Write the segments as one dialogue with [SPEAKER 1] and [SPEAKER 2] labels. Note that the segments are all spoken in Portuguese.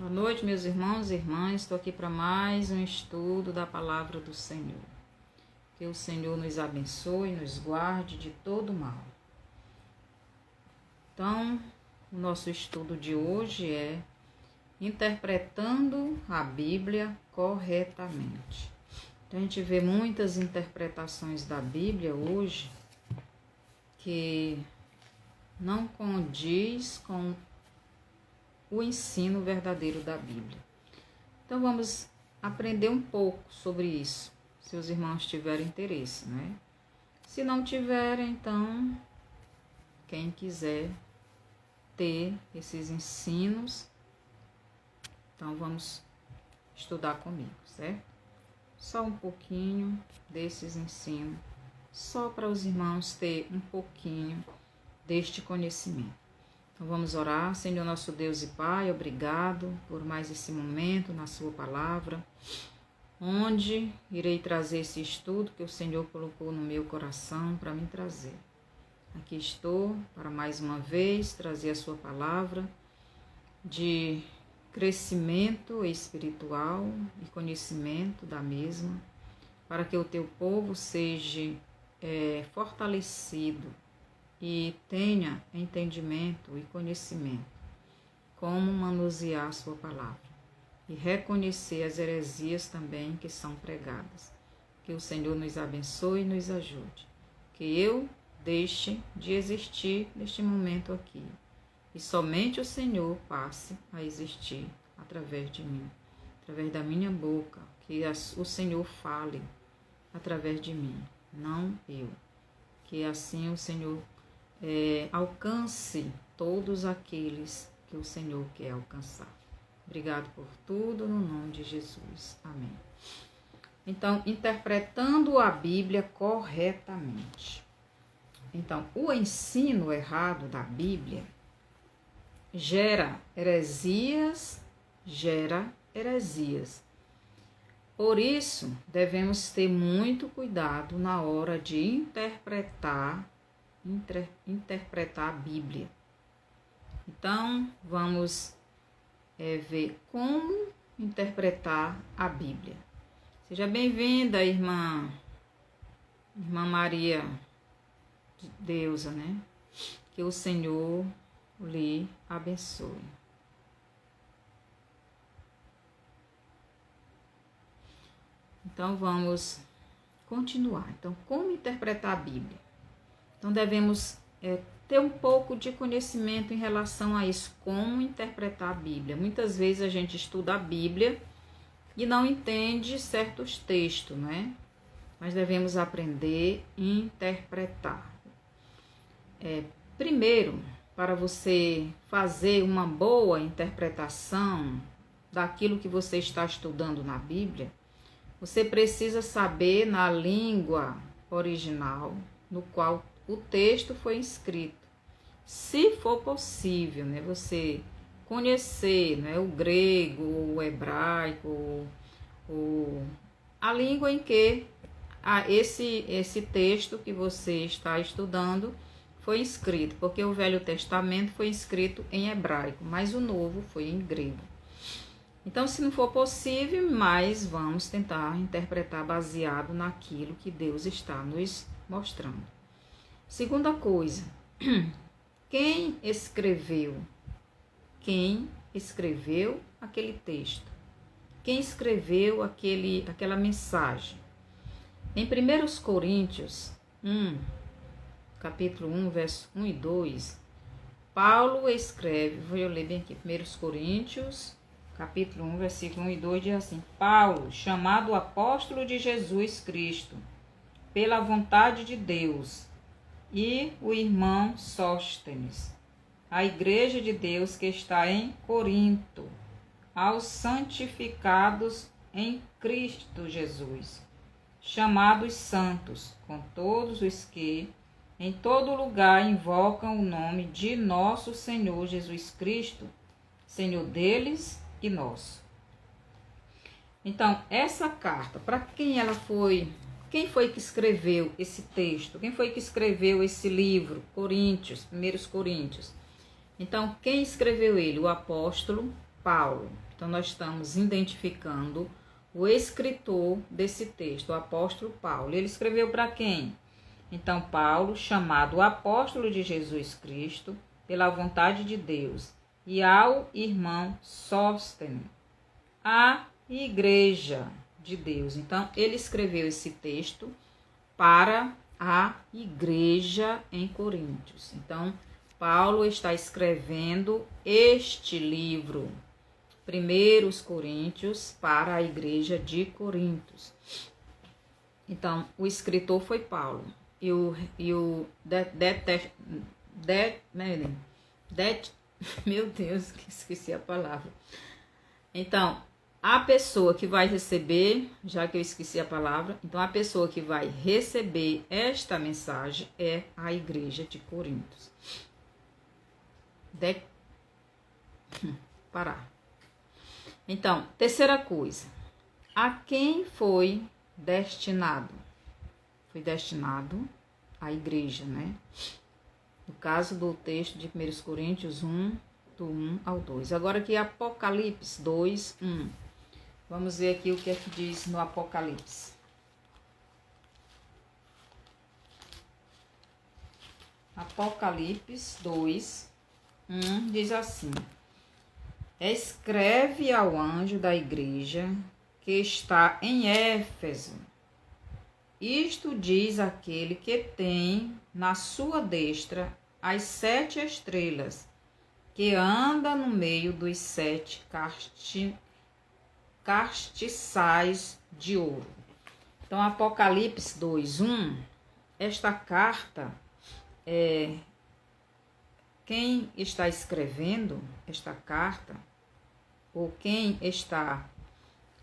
[SPEAKER 1] Boa noite, meus irmãos e irmãs. Estou aqui para mais um estudo da palavra do Senhor. Que o Senhor nos abençoe, nos guarde de todo mal. Então, o nosso estudo de hoje é interpretando a Bíblia corretamente. Então, a gente vê muitas interpretações da Bíblia hoje que não condiz com o ensino verdadeiro da Bíblia. Então vamos aprender um pouco sobre isso, se os irmãos tiverem interesse, né? Se não tiverem, então, quem quiser ter esses ensinos, então vamos estudar comigo, certo? Só um pouquinho desses ensinos, só para os irmãos ter um pouquinho deste conhecimento. Então vamos orar. Senhor nosso Deus e Pai, obrigado por mais esse momento na sua palavra, onde irei trazer esse estudo que o Senhor colocou no meu coração para me trazer. Aqui estou para mais uma vez trazer a sua palavra de crescimento espiritual e conhecimento da mesma, para que o teu povo seja fortalecido e tenha entendimento e conhecimento como manusear a sua palavra e reconhecer as heresias também que são pregadas. Que o Senhor nos abençoe e nos ajude. Que eu deixe de existir neste momento aqui e somente o Senhor passe a existir através de mim, através da minha boca, que o Senhor fale através de mim, não eu. Que assim o Senhor alcance todos aqueles que o Senhor quer alcançar. Obrigado por tudo, no nome de Jesus. Amém. Então, interpretando a Bíblia corretamente. Então, o ensino errado da Bíblia gera heresias. Por isso, devemos ter muito cuidado na hora de interpretar a Bíblia. Então, vamos ver como interpretar a Bíblia. Seja bem-vinda, irmã Maria Deusa, né? Que o Senhor lhe abençoe. Então, vamos continuar. Então, como interpretar a Bíblia? Então, devemos ter um pouco de conhecimento em relação a isso, como interpretar a Bíblia. Muitas vezes a gente estuda a Bíblia e não entende certos textos, né? Mas devemos aprender a interpretar. Primeiro, para você fazer uma boa interpretação daquilo que você está estudando na Bíblia, você precisa saber na língua original no qual o texto foi escrito. Se for possível, né, você conhecer, né, o grego, o hebraico, a língua em que esse texto que você está estudando foi escrito, porque o Velho Testamento foi escrito em hebraico, mas o Novo foi em grego. Então, se não for possível, mas vamos tentar interpretar baseado naquilo que Deus está nos mostrando. Segunda coisa, quem escreveu aquele texto? Quem escreveu aquela mensagem? Em 1 Coríntios 1, capítulo 1, verso 1 e 2, Paulo escreve, vou ler bem aqui, 1 Coríntios, capítulo 1, versículo 1 e 2, diz assim: Paulo, chamado apóstolo de Jesus Cristo, pela vontade de Deus, e o irmão Sóstenes, a igreja de Deus que está em Corinto, aos santificados em Cristo Jesus, chamados santos, com todos os que em todo lugar invocam o nome de nosso Senhor Jesus Cristo, Senhor deles e nosso. Então, essa carta, para quem ela foi? Quem foi que escreveu esse texto? Quem foi que escreveu esse livro? 1 Coríntios. Então, quem escreveu ele? O apóstolo Paulo. Então, nós estamos identificando o escritor desse texto, o apóstolo Paulo. Ele escreveu para quem? Então, Paulo, chamado apóstolo de Jesus Cristo, pela vontade de Deus, e ao irmão Sóstene, a igreja de Deus. Então, ele escreveu esse texto para a igreja em Coríntios. Então, Paulo está escrevendo este livro, 1 Coríntios, para a igreja de Coríntios. Então, o escritor foi Paulo. Meu Deus, que esqueci a palavra. Então, a pessoa que vai receber, já que eu esqueci a palavra, então a pessoa que vai receber esta mensagem é a igreja de Coríntios. Parar. Então, terceira coisa, a quem foi destinado? Foi destinado à igreja, né? No caso do texto de 1 Coríntios 1, do 1 ao 2. Agora aqui Apocalipse 2, 1. Vamos ver aqui o que é que diz no Apocalipse. Apocalipse 2, 1 diz assim: escreve ao anjo da igreja que está em Éfeso. Isto diz aquele que tem na sua destra as 7 estrelas, que anda no meio dos 7 castiçais de ouro. Então, Apocalipse 2:1, esta carta, quem está escrevendo esta carta, ou quem está,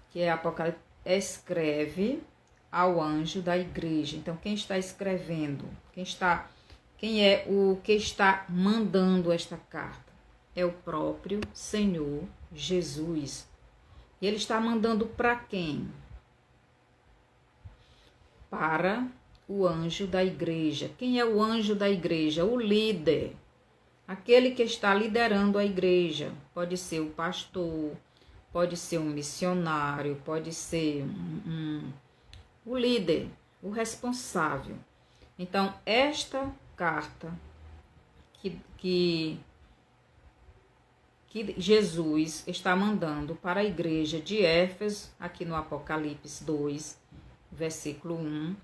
[SPEAKER 1] que é Apocalipse, escreve ao anjo da igreja. Então, quem está escrevendo, quem é o que está mandando esta carta? É o próprio Senhor Jesus. E ele está mandando para quem? Para o anjo da igreja. Quem é o anjo da igreja? O líder. Aquele que está liderando a igreja. Pode ser o pastor, pode ser um missionário, pode ser o líder, o responsável. Então, esta carta que Jesus está mandando para a igreja de Éfeso, aqui no Apocalipse 2, versículo 1,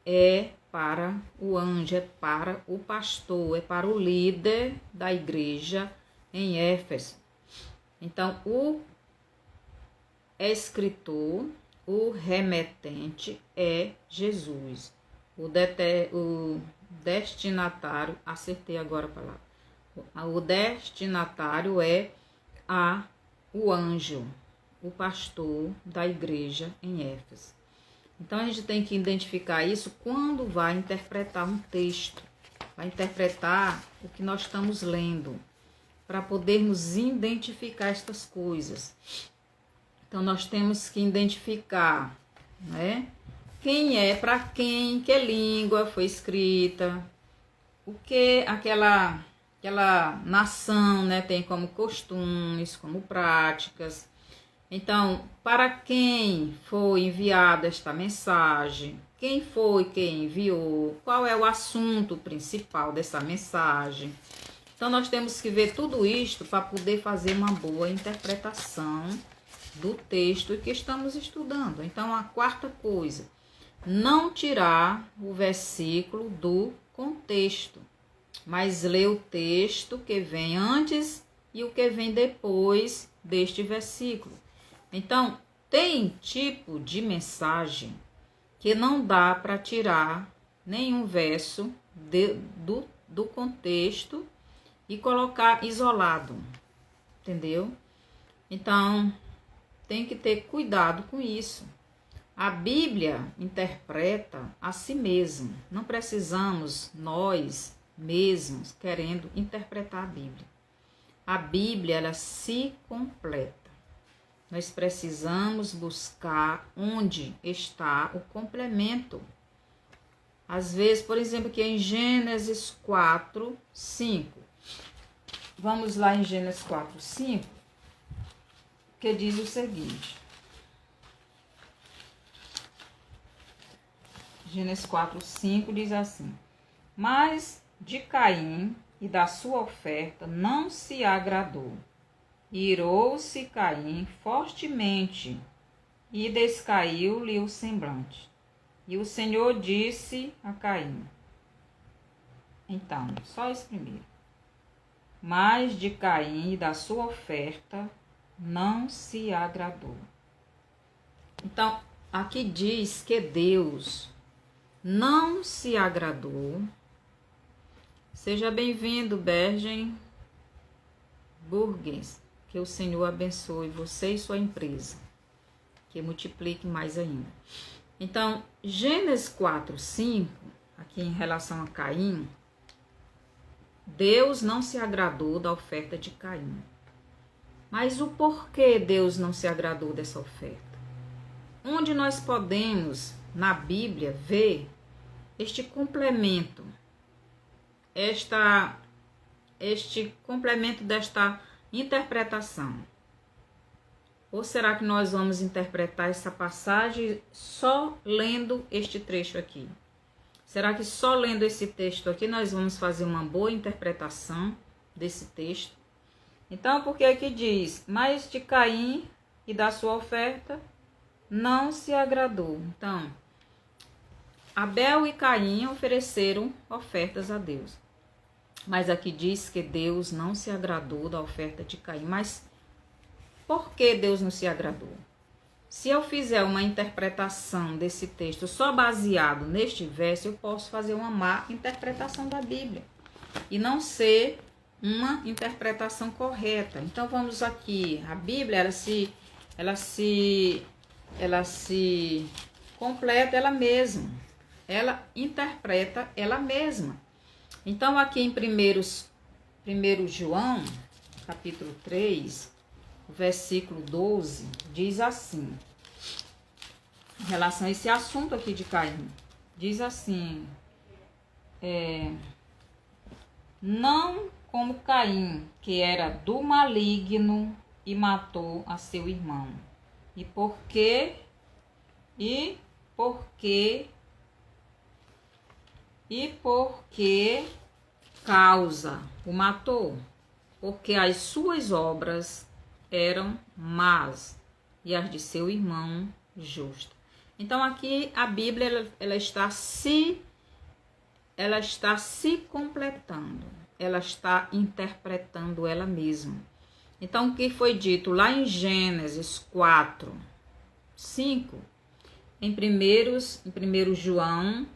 [SPEAKER 1] é para o anjo, é para o pastor, é para o líder da igreja em Éfeso. Então, o escritor, o remetente é Jesus. O destinatário, acertei agora a palavra. O destinatário é o anjo, o pastor da igreja em Éfeso. Então, a gente tem que identificar isso quando vai interpretar um texto, vai interpretar o que nós estamos lendo, para podermos identificar estas coisas. Então, nós temos que identificar, né? Quem é, para quem, que língua foi escrita, o que aquela nação, né, tem como costumes, como práticas. Então, para quem foi enviada esta mensagem, quem foi quem enviou, qual é o assunto principal dessa mensagem. Então, nós temos que ver tudo isto para poder fazer uma boa interpretação do texto que estamos estudando. Então, a quarta coisa, não tirar o versículo do contexto, mas ler o texto que vem antes e o que vem depois deste versículo. Então, tem tipo de mensagem que não dá para tirar nenhum verso do contexto e colocar isolado, entendeu? Então, tem que ter cuidado com isso. A Bíblia interpreta a si mesma. Não precisamos nós mesmos querendo interpretar a Bíblia. A Bíblia, ela se completa. Nós precisamos buscar onde está o complemento. Às vezes, por exemplo, aqui em Gênesis 4, 5. Vamos lá em Gênesis 4, 5. que diz o seguinte. Gênesis 4:5 diz assim: Mas de Caim e da sua oferta não se agradou. Irou-se Caim fortemente e descaiu-lhe o semblante. E o Senhor disse a Caim. Então, só esse primeiro. Mas de Caim e da sua oferta não se agradou. Então, aqui diz que Deus não se agradou. Seja bem-vindo, Bergen Burgues. Que o Senhor abençoe você e sua empresa. Que multiplique mais ainda. Então, Gênesis 4:5, aqui em relação a Caim, Deus não se agradou da oferta de Caim. Mas o porquê Deus não se agradou dessa oferta? Onde nós podemos, na Bíblia, ver este complemento, este complemento desta interpretação? Ou será que nós vamos interpretar essa passagem só lendo este trecho aqui? Será que só lendo esse texto aqui nós vamos fazer uma boa interpretação desse texto? Então, porque aqui diz, mas de Caim e da sua oferta não se agradou. Então, Abel e Caim ofereceram ofertas a Deus. Mas aqui diz que Deus não se agradou da oferta de Caim. Mas por que Deus não se agradou? Se eu fizer uma interpretação desse texto só baseado neste verso, eu posso fazer uma má interpretação da Bíblia e não ser uma interpretação correta. Então vamos aqui, a Bíblia ela se completa ela mesma. Ela interpreta ela mesma. Então aqui em 1 João, capítulo 3, versículo 12, diz assim, em relação a esse assunto aqui de Caim, diz assim, não como Caim, que era do maligno e matou a seu irmão. E por que causa o matou? Porque as suas obras eram más e as de seu irmão justas. Então aqui a Bíblia ela está se completando, ela está interpretando ela mesma. Então o que foi dito lá em Gênesis 4:5, em 1 João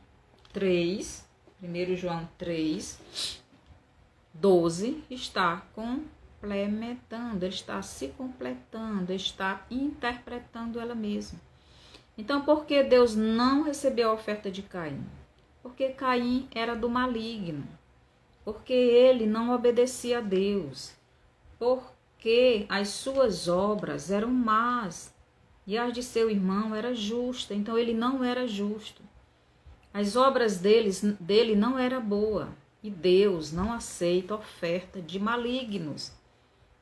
[SPEAKER 1] 3:12 está complementando, está se completando, está interpretando ela mesma. Então, por que Deus não recebeu a oferta de Caim? Porque Caim era do maligno, porque ele não obedecia a Deus, porque as suas obras eram más e as de seu irmão eram justas, então ele não era justo. As obras dele não eram boas e Deus não aceita oferta de malignos.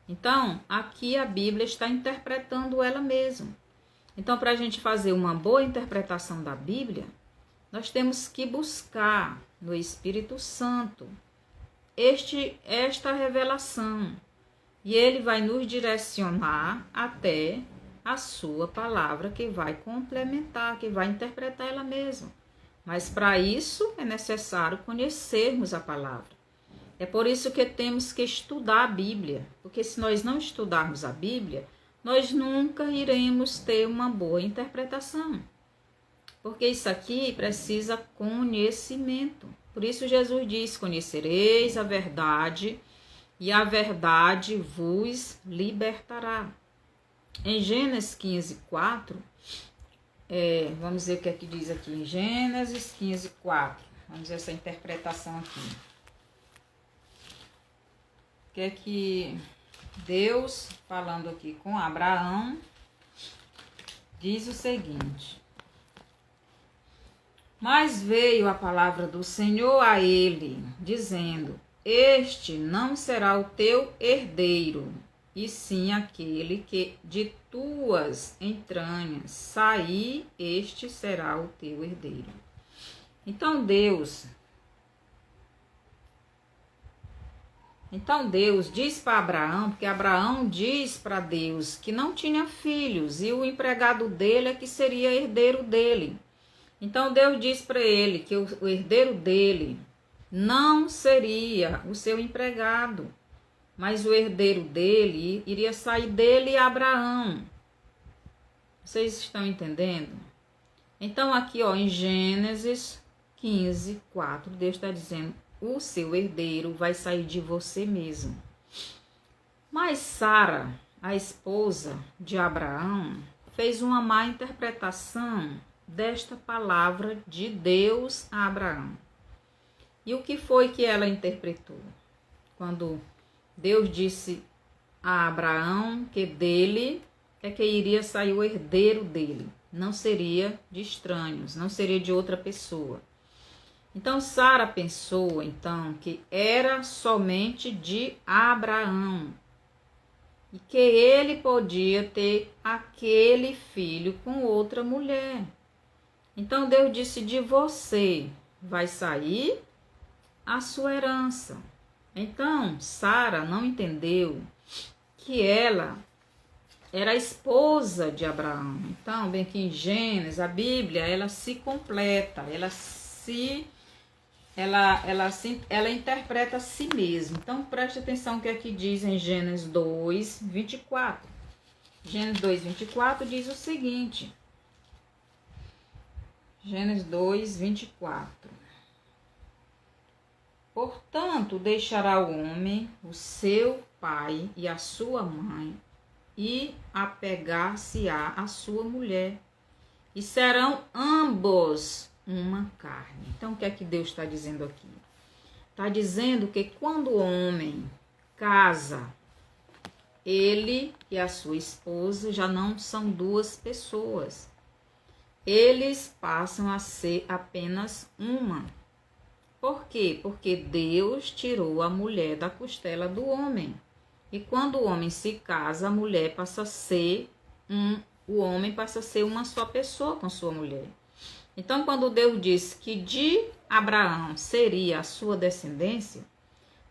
[SPEAKER 1] Então, aqui a Bíblia está interpretando ela mesma. Então, para a gente fazer uma boa interpretação da Bíblia, nós temos que buscar no Espírito Santo esta revelação. E ele vai nos direcionar até a sua palavra, que vai complementar, que vai interpretar ela mesma. Mas para isso é necessário conhecermos a palavra. É por isso que temos que estudar a Bíblia, porque se nós não estudarmos a Bíblia, nós nunca iremos ter uma boa interpretação. Porque isso aqui precisa conhecimento. Por isso Jesus diz, conhecereis a verdade e a verdade vos libertará. Em Gênesis 15:4, vamos ver o que é que diz aqui em Gênesis 15:4. Vamos ver essa interpretação aqui. O que é que Deus, falando aqui com Abraão, diz o seguinte: mas veio a palavra do Senhor a ele, dizendo, este não será o teu herdeiro, e sim aquele que de tuas entranhas sair, este será o teu herdeiro. Então Deus diz para Abraão, porque Abraão diz para Deus que não tinha filhos e o empregado dele é que seria herdeiro dele. Então Deus diz para ele que o herdeiro dele não seria o seu empregado, mas o herdeiro dele iria sair dele, Abraão. Vocês estão entendendo? Então aqui em Gênesis 15, 4, Deus está dizendo: o seu herdeiro vai sair de você mesmo. Mas Sara, a esposa de Abraão, fez uma má interpretação desta palavra de Deus a Abraão. E o que foi que ela interpretou? Quando Deus disse a Abraão que dele é que iria sair o herdeiro dele, não seria de estranhos, não seria de outra pessoa. Então Sara pensou que era somente de Abraão e que ele podia ter aquele filho com outra mulher. Então Deus disse: de você vai sair a sua herança. Então Sara não entendeu que ela era a esposa de Abraão. Então, bem que em Gênesis, a Bíblia, ela se completa, ela interpreta a si mesma. Então, preste atenção que aqui diz em Gênesis 2, 24. Gênesis 2, 24 diz o seguinte. Gênesis 2, 24. Portanto, deixará o homem o seu pai e a sua mãe, e apegar-se-á a sua mulher, e serão ambos uma carne. Então, o que é que Deus está dizendo aqui? Está dizendo que quando o homem casa, ele e a sua esposa já não são duas pessoas. Eles passam a ser apenas uma. Por quê? Porque Deus tirou a mulher da costela do homem. E quando o homem se casa, a mulher passa a ser o homem passa a ser uma só pessoa com sua mulher. Então, quando Deus disse que de Abraão seria a sua descendência,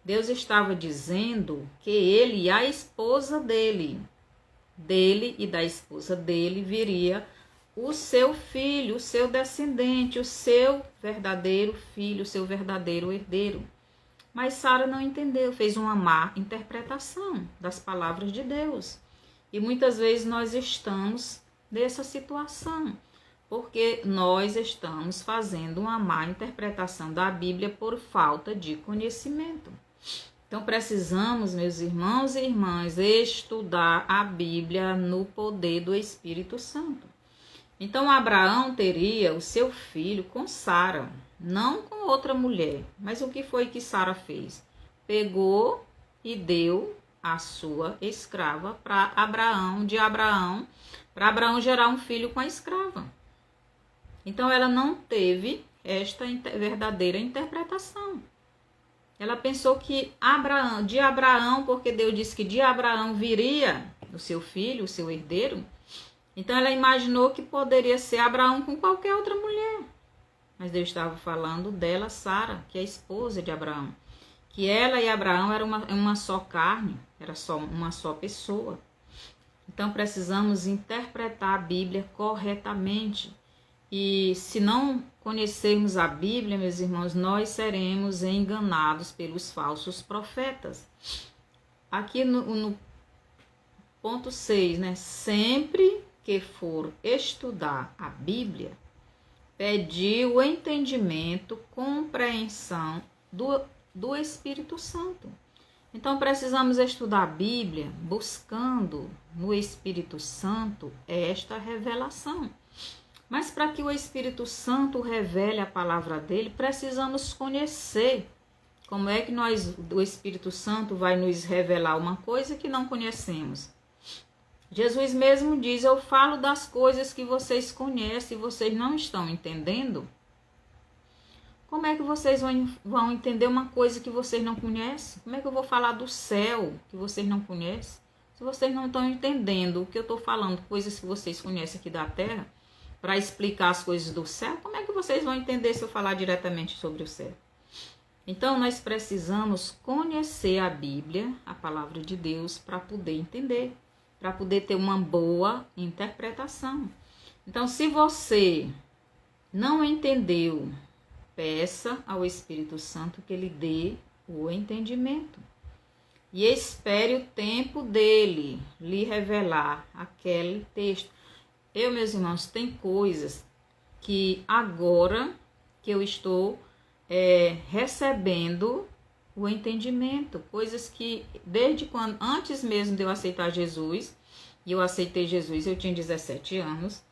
[SPEAKER 1] Deus estava dizendo que ele e a esposa dele e da esposa dele viria o seu filho, o seu descendente, o seu verdadeiro filho, o seu verdadeiro herdeiro. Mas Sara não entendeu, fez uma má interpretação das palavras de Deus. E muitas vezes nós estamos nessa situação, porque nós estamos fazendo uma má interpretação da Bíblia por falta de conhecimento. Então precisamos, meus irmãos e irmãs, estudar a Bíblia no poder do Espírito Santo. Então Abraão teria o seu filho com Sara, não com outra mulher. Mas o que foi que Sara fez? Pegou e deu a sua escrava para Abraão, para Abraão gerar um filho com a escrava. Então ela não teve esta verdadeira interpretação. Ela pensou que de Abraão, porque Deus disse que de Abraão viria o seu filho, o seu herdeiro. Então ela imaginou que poderia ser Abraão com qualquer outra mulher. Mas Deus estava falando dela, Sara, que é a esposa de Abraão. Que ela e Abraão eram uma só carne, era só uma só pessoa. Então precisamos interpretar a Bíblia corretamente. E se não conhecermos a Bíblia, meus irmãos, nós seremos enganados pelos falsos profetas. Aqui no ponto 6, né? Sempre que for estudar a Bíblia, pedir o entendimento, compreensão do Espírito Santo. Então precisamos estudar a Bíblia buscando no Espírito Santo esta revelação. Mas para que o Espírito Santo revele a palavra dele, precisamos conhecer. Como é que o Espírito Santo vai nos revelar uma coisa que não conhecemos? Jesus mesmo diz: eu falo das coisas que vocês conhecem e vocês não estão entendendo. Como é que vocês vão entender uma coisa que vocês não conhecem? Como é que eu vou falar do céu que vocês não conhecem? Se vocês não estão entendendo o que eu estou falando, coisas que vocês conhecem aqui da terra, para explicar as coisas do céu, como é que vocês vão entender se eu falar diretamente sobre o céu? Então, nós precisamos conhecer a Bíblia, a palavra de Deus, para poder entender, para poder ter uma boa interpretação. Então, se você não entendeu, peça ao Espírito Santo que ele dê o entendimento. E espere o tempo dele lhe revelar aquele texto. Meus irmãos, tem coisas que agora que eu estou recebendo o entendimento, coisas que desde quando, antes mesmo de eu aceitar Jesus, e eu aceitei Jesus, eu tinha 17 anos,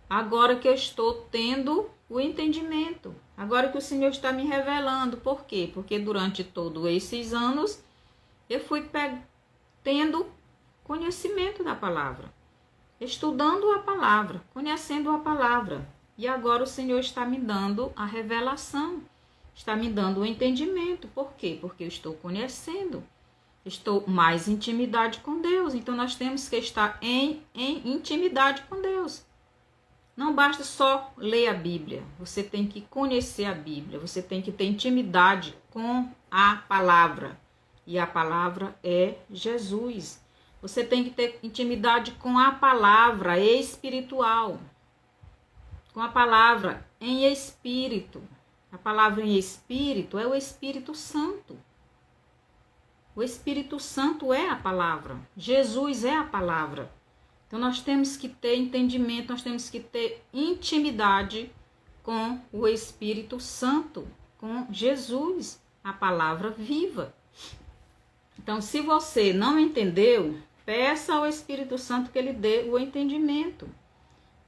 [SPEAKER 1] agora que eu estou tendo o entendimento, agora que o Senhor está me revelando. Por quê? Porque durante todos esses anos eu fui tendo conhecimento da palavra, estudando a palavra, conhecendo a palavra. E agora o Senhor está me dando a revelação, está me dando o entendimento. Por quê? Porque eu estou conhecendo, estou mais em intimidade com Deus. Então nós temos que estar em intimidade com Deus. Não basta só ler a Bíblia, você tem que conhecer a Bíblia, você tem que ter intimidade com a palavra. E a palavra é Jesus. Você tem que ter intimidade com a palavra espiritual, com a palavra em espírito. A palavra em espírito é o Espírito Santo. O Espírito Santo é a palavra. Jesus é a palavra. Então nós temos que ter entendimento, nós temos que ter intimidade com o Espírito Santo, com Jesus, a palavra viva. Então, se você não entendeu, peça ao Espírito Santo que ele dê o entendimento.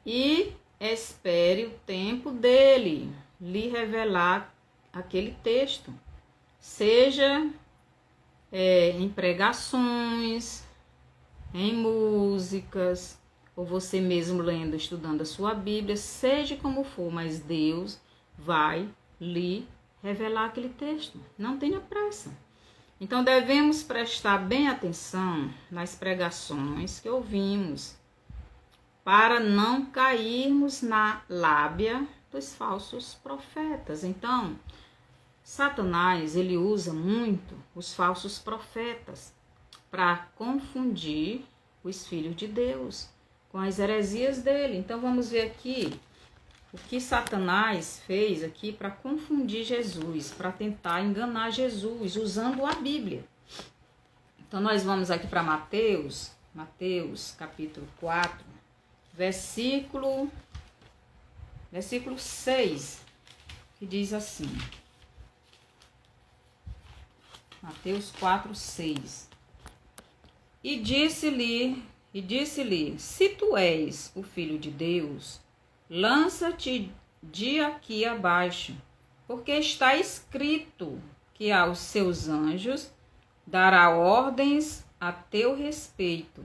[SPEAKER 1] E espere o tempo dele lhe revelar aquele texto. Seja em pregações, em músicas, ou você mesmo lendo, estudando a sua Bíblia, seja como for, mas Deus vai lhe revelar aquele texto. Não tenha pressa. Então, devemos prestar bem atenção nas pregações que ouvimos, para não cairmos na lábia dos falsos profetas. Então, Satanás, ele usa muito os falsos profetas para confundir os filhos de Deus com as heresias dele. Então, vamos ver aqui o que Satanás fez aqui para confundir Jesus, para tentar enganar Jesus, usando a Bíblia. Então, nós vamos aqui para Mateus capítulo 4, versículo 6, que diz assim. Mateus 4, 6. E disse-lhe, se tu és o Filho de Deus, lança-te de aqui abaixo, porque está escrito que aos seus anjos dará ordens a teu respeito,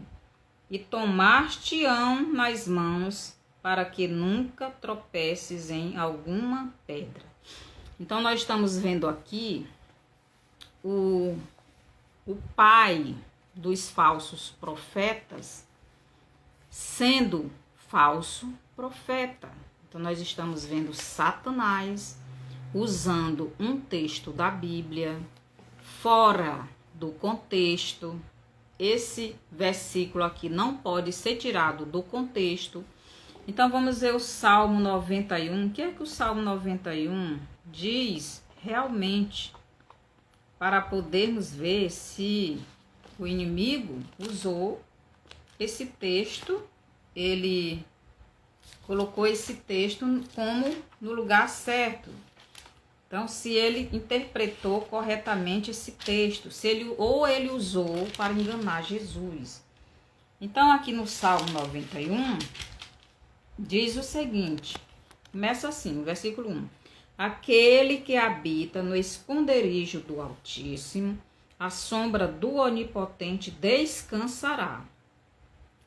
[SPEAKER 1] e tomar-te-ão nas mãos, para que nunca tropeces em alguma pedra. Então, nós estamos vendo aqui o pai dos falsos profetas sendo falso profeta. Então, nós estamos vendo Satanás usando um texto da Bíblia fora do contexto. Esse versículo aqui não pode ser tirado do contexto. Então, vamos ver o Salmo 91. O que é que o Salmo 91 diz realmente, para podermos ver se o inimigo usou esse texto, ele colocou esse texto como no lugar certo. Então, se ele interpretou corretamente esse texto, ou ele usou para enganar Jesus. Então, aqui no Salmo 91, diz o seguinte, começa assim, versículo 1. Aquele que habita no esconderijo do Altíssimo, à sombra do Onipotente descansará.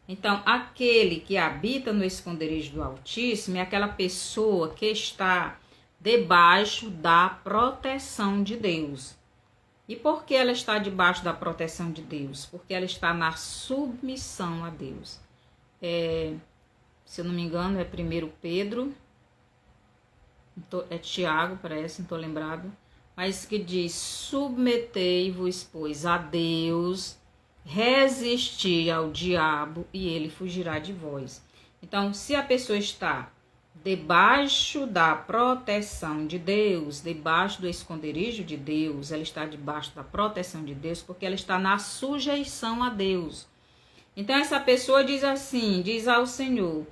[SPEAKER 1] Então, aquele que habita no esconderijo do Altíssimo é aquela pessoa que está debaixo da proteção de Deus. E por que ela está debaixo da proteção de Deus? Porque ela está na submissão a Deus. Se eu não me engano, é 1 Pedro, é Tiago, parece, não estou lembrado, mas que diz: submetei-vos, pois, a Deus, resistir ao diabo e ele fugirá de vós. Então, se a pessoa está debaixo da proteção de Deus, debaixo do esconderijo de Deus, ela está debaixo da proteção de Deus, porque ela está na sujeição a Deus. Então, essa pessoa diz assim, diz ao Senhor: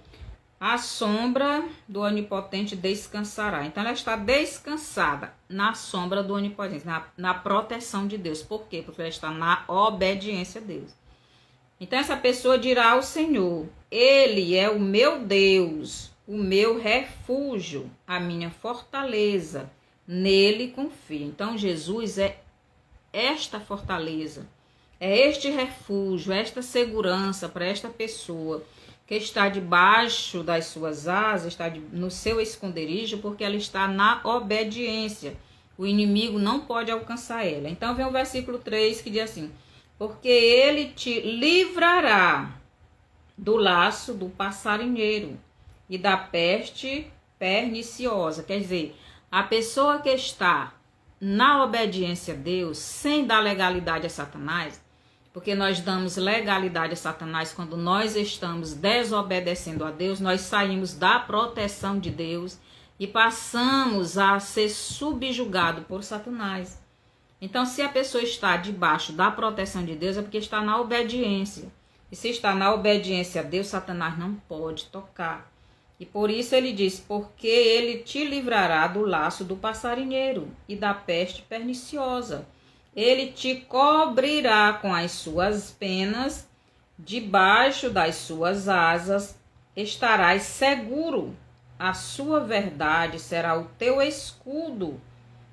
[SPEAKER 1] a sombra do Onipotente descansará. Então, ela está descansada na sombra do Onipotente, na proteção de Deus. Por quê? Porque ela está na obediência a Deus. Então, essa pessoa dirá ao Senhor: Ele é o meu Deus, o meu refúgio, a minha fortaleza. Nele confio. Então, Jesus é esta fortaleza, é este refúgio, esta segurança para esta pessoa que está debaixo das suas asas, está no seu esconderijo, porque ela está na obediência. O inimigo não pode alcançar ela. Então vem o versículo 3 que diz assim: porque ele te livrará do laço do passarinheiro e da peste perniciosa. Quer dizer, a pessoa que está na obediência a Deus, sem dar legalidade a Satanás, porque nós damos legalidade a Satanás quando nós estamos desobedecendo a Deus, nós saímos da proteção de Deus e passamos a ser subjugado por Satanás. Então, se a pessoa está debaixo da proteção de Deus, é porque está na obediência. E se está na obediência a Deus, Satanás não pode tocar. E por isso ele diz: porque ele te livrará do laço do passarinheiro e da peste perniciosa. Ele te cobrirá com as suas penas, debaixo das suas asas estarás seguro. A sua verdade será o teu escudo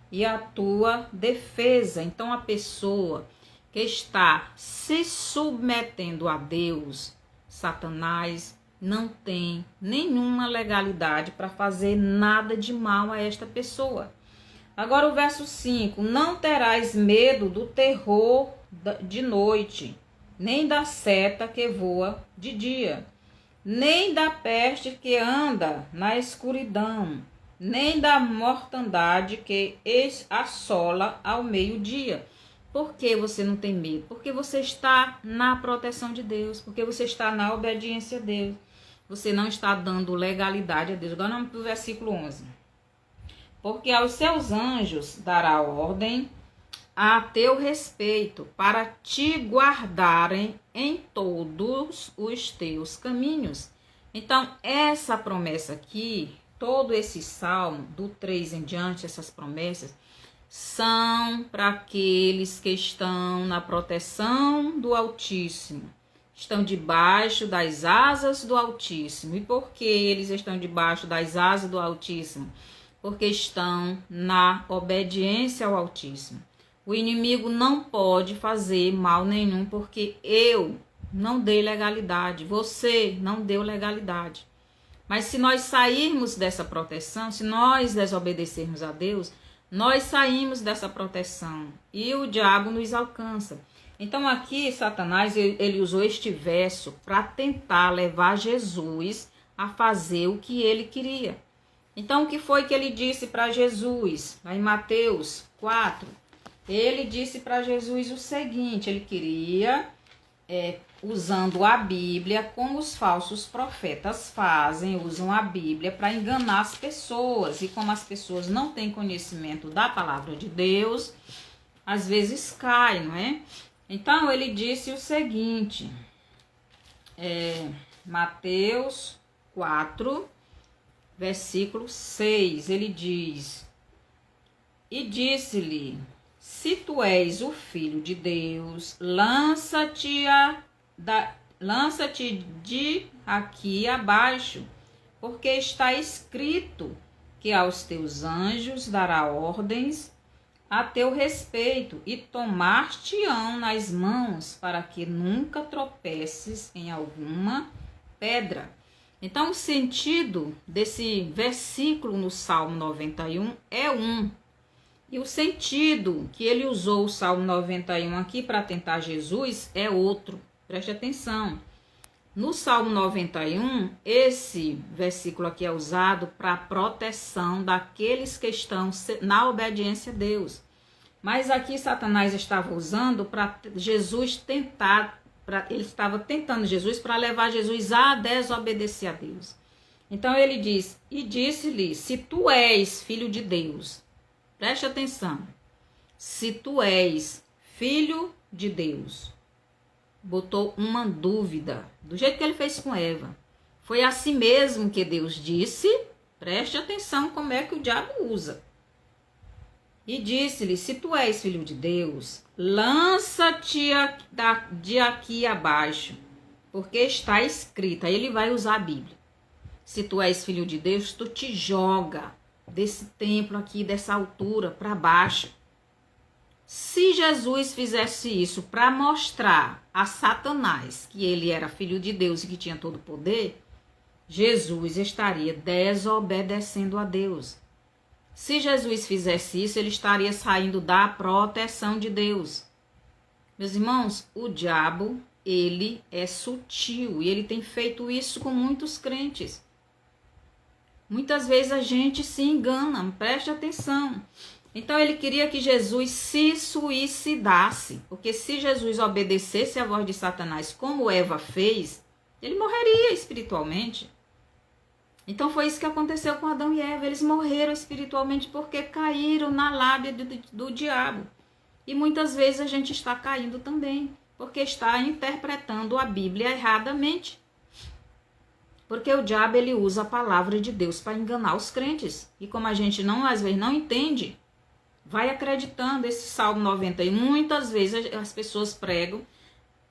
[SPEAKER 1] e a tua defesa. Então, a pessoa que está se submetendo a Deus, Satanás não tem nenhuma legalidade para fazer nada de mal a esta pessoa. Agora o verso 5: não terás medo do terror de noite, nem da seta que voa de dia, nem da peste que anda na escuridão, nem da mortandade que assola ao meio-dia. Por que você não tem medo? Porque você está na proteção de Deus, porque você está na obediência a Deus. Você não está dando legalidade a Deus. Agora vamos para o versículo 11. Porque aos seus anjos dará ordem a teu respeito, para te guardarem em todos os teus caminhos. Então, essa promessa aqui, todo esse salmo, do 3 em diante, essas promessas, são para aqueles que estão na proteção do Altíssimo, estão debaixo das asas do Altíssimo. E por que eles estão debaixo das asas do Altíssimo? Porque estão na obediência ao Altíssimo. O inimigo não pode fazer mal nenhum, porque eu não dei legalidade, você não deu legalidade. Mas se nós sairmos dessa proteção, se nós desobedecermos a Deus, nós saímos dessa proteção e o diabo nos alcança. Então aqui Satanás ele usou este verso para tentar levar Jesus a fazer o que ele queria. Então, o que foi que ele disse para Jesus? Lá em Mateus 4, ele disse para Jesus o seguinte: ele queria, usando a Bíblia, como os falsos profetas fazem, usam a Bíblia para enganar as pessoas. E como as pessoas não têm conhecimento da palavra de Deus, às vezes caem, não é? Então, ele disse o seguinte, Mateus 4, versículo 6, ele diz: e disse-lhe: se tu és o Filho de Deus, lança-te de aqui abaixo, porque está escrito que aos teus anjos dará ordens a teu respeito, e tomar-te-ão nas mãos, para que nunca tropeces em alguma pedra. Então, o sentido desse versículo no Salmo 91 é E o sentido que ele usou o Salmo 91 aqui para tentar Jesus é outro. Preste atenção. No Salmo 91, esse versículo aqui é usado para a proteção daqueles que estão na obediência a Deus. Mas aqui Satanás estava usando para Jesus tentar, ele estava tentando Jesus para levar Jesus a desobedecer a Deus. Então ele diz, e disse-lhe, se tu és filho de Deus, preste atenção, se tu és filho de Deus, botou uma dúvida, do jeito que ele fez com Eva. Foi assim mesmo que Deus disse, preste atenção como é que o diabo usa. E disse-lhe, se tu és filho de Deus, lança-te de aqui abaixo, porque está escrito, aí ele vai usar a Bíblia. Se tu és filho de Deus, tu te joga desse templo aqui, dessa altura, para baixo. Se Jesus fizesse isso para mostrar a Satanás que ele era filho de Deus e que tinha todo o poder, Jesus estaria desobedecendo a Deus. Se Jesus fizesse isso, ele estaria saindo da proteção de Deus. Meus irmãos, o diabo, ele é sutil e ele tem feito isso com muitos crentes. Muitas vezes a gente se engana, preste atenção. Então ele queria que Jesus se suicidasse, porque se Jesus obedecesse à voz de Satanás como Eva fez, ele morreria espiritualmente. Então foi isso que aconteceu com Adão e Eva, eles morreram espiritualmente porque caíram na lábia do diabo. E muitas vezes a gente está caindo também, porque está interpretando a Bíblia erradamente. Porque o diabo ele usa a palavra de Deus para enganar os crentes. E como a gente às vezes não entende, vai acreditando esse Salmo 90. E muitas vezes as pessoas pregam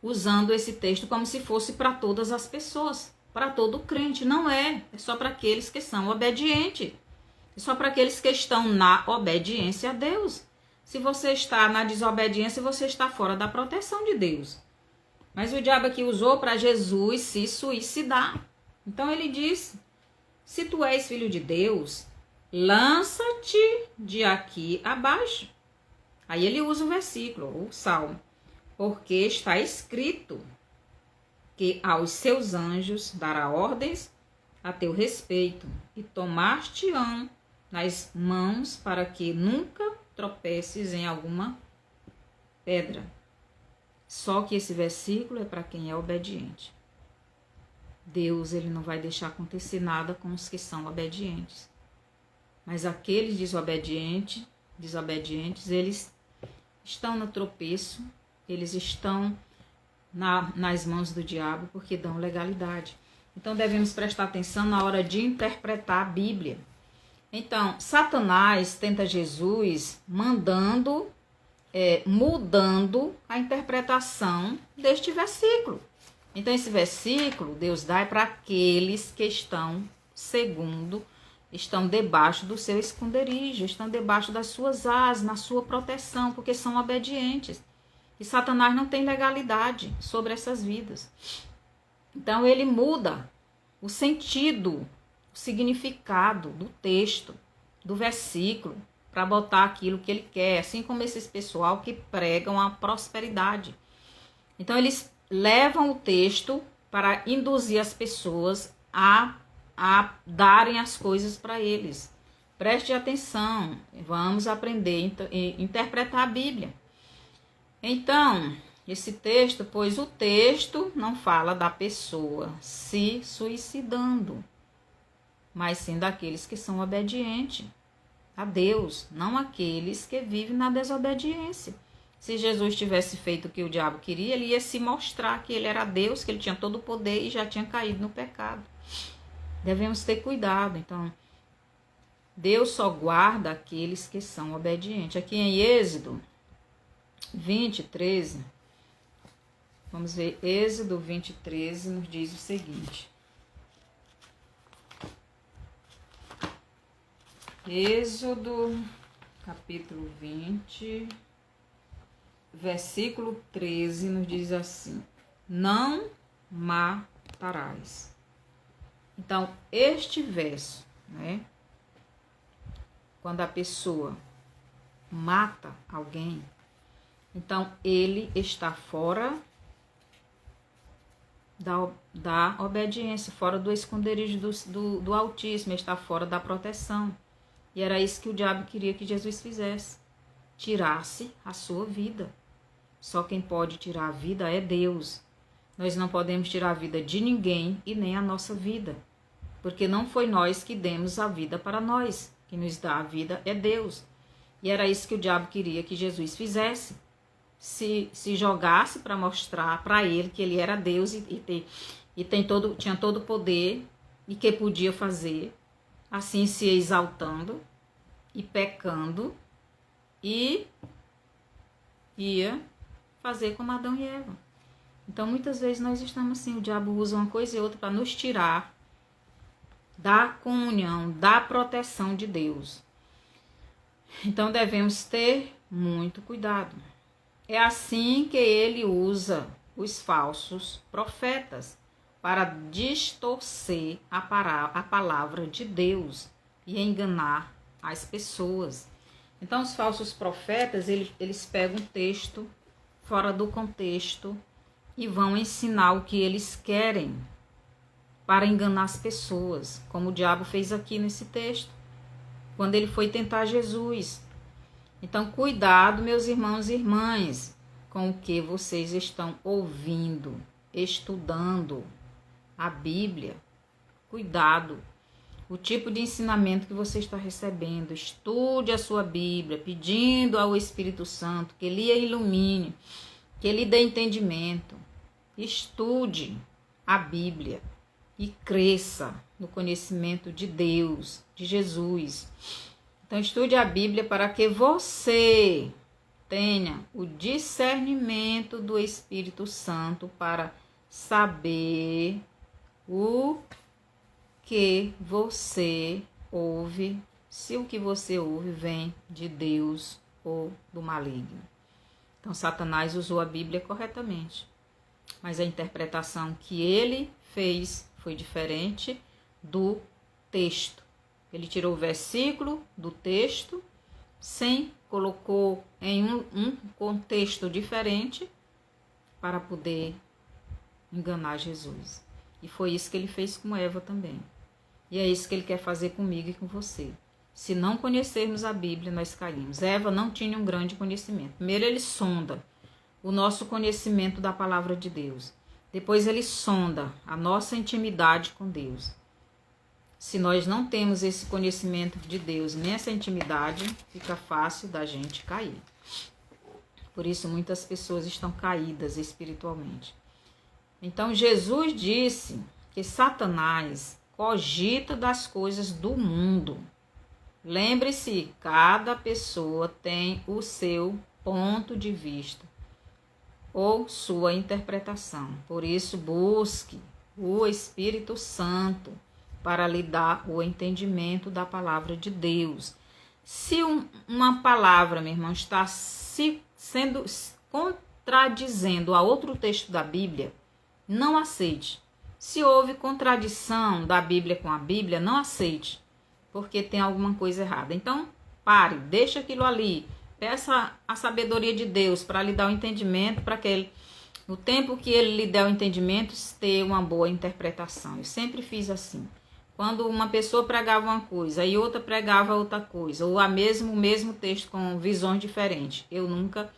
[SPEAKER 1] usando esse texto como se fosse para todas as pessoas, para todo crente. Não é, é só para aqueles que são obedientes. É só para aqueles que estão na obediência a Deus. Se você está na desobediência, você está fora da proteção de Deus. Mas o diabo aqui usou para Jesus se suicidar. Então ele diz, se tu és filho de Deus, lança-te de aqui abaixo. Aí ele usa o versículo, o salmo. Porque está escrito que aos seus anjos dará ordens a teu respeito e tomar-te-ão nas mãos para que nunca tropeces em alguma pedra. Só que esse versículo é para quem é obediente. Deus ele não vai deixar acontecer nada com os que são obedientes. Mas aqueles desobedientes, eles estão no tropeço, eles estão nas mãos do diabo porque dão legalidade. Então devemos prestar atenção na hora de interpretar a Bíblia. Então, Satanás tenta Jesus mudando a interpretação deste versículo. Então, esse versículo, Deus dá para aqueles que estão debaixo do seu esconderijo, estão debaixo das suas asas, na sua proteção, porque são obedientes. E Satanás não tem legalidade sobre essas vidas. Então, ele muda o sentido, o significado do texto, do versículo, para botar aquilo que ele quer, assim como esses pessoal que pregam a prosperidade. Então, eles levam o texto para induzir as pessoas a darem as coisas para eles. Preste atenção, vamos aprender a interpretar a Bíblia. Então, esse texto, pois o texto não fala da pessoa se suicidando, mas sim daqueles que são obedientes a Deus, não aqueles que vivem na desobediência. Se Jesus tivesse feito o que o diabo queria, ele ia se mostrar que ele era Deus, que ele tinha todo o poder e já tinha caído no pecado. Devemos ter cuidado. Então, Deus só guarda aqueles que são obedientes. Aqui em Êxodo 20, 13, vamos ver, Êxodo 20, 13 nos diz o seguinte. Êxodo, capítulo 20... versículo 13 nos diz assim: não matarás. Então, este verso, quando a pessoa mata alguém, então ele está fora da obediência, fora do esconderijo do Altíssimo, está fora da proteção. E era isso que o diabo queria que Jesus fizesse, tirasse a sua vida. Só quem pode tirar a vida é Deus. Nós não podemos tirar a vida de ninguém e nem a nossa vida, porque não foi nós que demos a vida para nós. Quem nos dá a vida é Deus. E era isso que o diabo queria que Jesus fizesse. Se jogasse para mostrar para ele que ele era Deus tinha todo o poder e que podia fazer, assim se exaltando e pecando, e ia fazer como Adão e Eva. Então muitas vezes nós estamos assim, o diabo usa uma coisa e outra para nos tirar da comunhão, da proteção de Deus. Então devemos ter muito cuidado. É assim que ele usa os falsos profetas para distorcer a palavra de Deus e enganar as pessoas. Então os falsos profetas, eles pegam um texto fora do contexto e vão ensinar o que eles querem para enganar as pessoas, como o diabo fez aqui nesse texto, quando ele foi tentar Jesus. Então, cuidado, meus irmãos e irmãs, com o que vocês estão ouvindo, estudando a Bíblia. Cuidado, o tipo de ensinamento que você está recebendo. Estude a sua Bíblia, pedindo ao Espírito Santo que Ele a ilumine, que Ele dê entendimento. Estude a Bíblia e cresça no conhecimento de Deus, de Jesus. Então, estude a Bíblia para que você tenha o discernimento do Espírito Santo para saber o que você ouve, se o que você ouve vem de Deus ou do maligno. Então, Satanás usou a Bíblia corretamente, mas a interpretação que ele fez foi diferente do texto. Ele tirou o versículo do texto, colocou em um contexto diferente para poder enganar Jesus. E foi isso que ele fez com Eva também. E é isso que ele quer fazer comigo e com você. Se não conhecermos a Bíblia, nós caímos. Eva não tinha um grande conhecimento. Primeiro ele sonda o nosso conhecimento da palavra de Deus. Depois ele sonda a nossa intimidade com Deus. Se nós não temos esse conhecimento de Deus nessa intimidade, fica fácil da gente cair. Por isso muitas pessoas estão caídas espiritualmente. Então Jesus disse que Satanás cogita das coisas do mundo. Lembre-se, cada pessoa tem o seu ponto de vista ou sua interpretação. Por isso busque o Espírito Santo para lhe dar o entendimento da palavra de Deus. Se uma palavra, meu irmão, está sendo contradizendo a outro texto da Bíblia, não aceite. Se houve contradição da Bíblia com a Bíblia, não aceite, porque tem alguma coisa errada. Então, pare, deixa aquilo ali, peça a sabedoria de Deus para lhe dar o entendimento, para que ele, no tempo que ele lhe der o entendimento, ter uma boa interpretação. Eu sempre fiz assim. Quando uma pessoa pregava uma coisa e outra pregava outra coisa, ou o mesmo texto com visões diferentes, eu nunca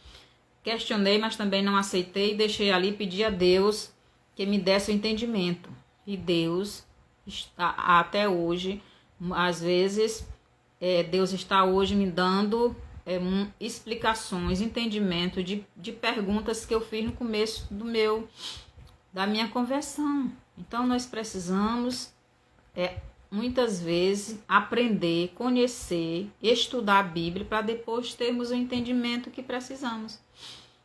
[SPEAKER 1] questionei, mas também não aceitei, deixei ali, pedi a Deus que me desse o entendimento. E Deus está até hoje, às vezes, Deus está hoje me dando explicações, entendimento de perguntas que eu fiz no começo da minha conversão. Então nós precisamos muitas vezes aprender, conhecer, estudar a Bíblia para depois termos o entendimento que precisamos.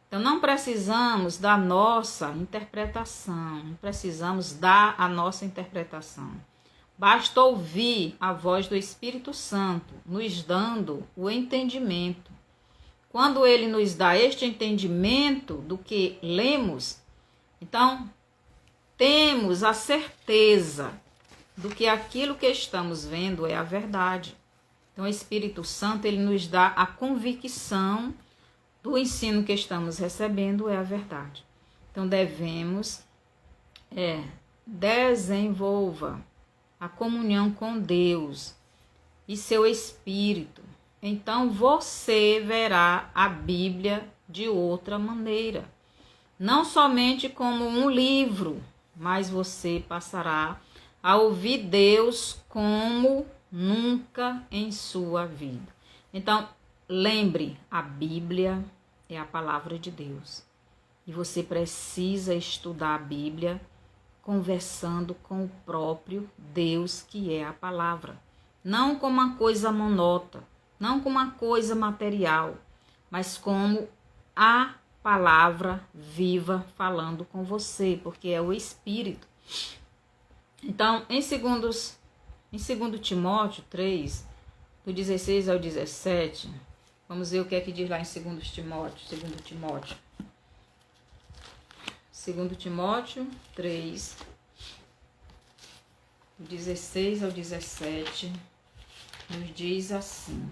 [SPEAKER 1] Então não precisamos da nossa interpretação, não precisamos dar a nossa interpretação. Basta ouvir a voz do Espírito Santo nos dando o entendimento. Quando ele nos dá este entendimento do que lemos, então temos a certeza do que aquilo que estamos vendo é a verdade. Então, o Espírito Santo, ele nos dá a convicção do ensino que estamos recebendo é a verdade. Então, devemos desenvolva a comunhão com Deus e seu Espírito. Então, você verá a Bíblia de outra maneira. Não somente como um livro, mas você passará a ouvir Deus como nunca em sua vida. Então, lembre, a Bíblia é a palavra de Deus. E você precisa estudar a Bíblia conversando com o próprio Deus, que é a palavra. Não como uma coisa monótona, não como uma coisa material, mas como a palavra viva falando com você, porque é o Espírito. Então, em 2 Timóteo 3, do 16 ao 17, vamos ver o que é que diz lá em 2 Timóteo 3, do 16 ao 17, nos diz assim.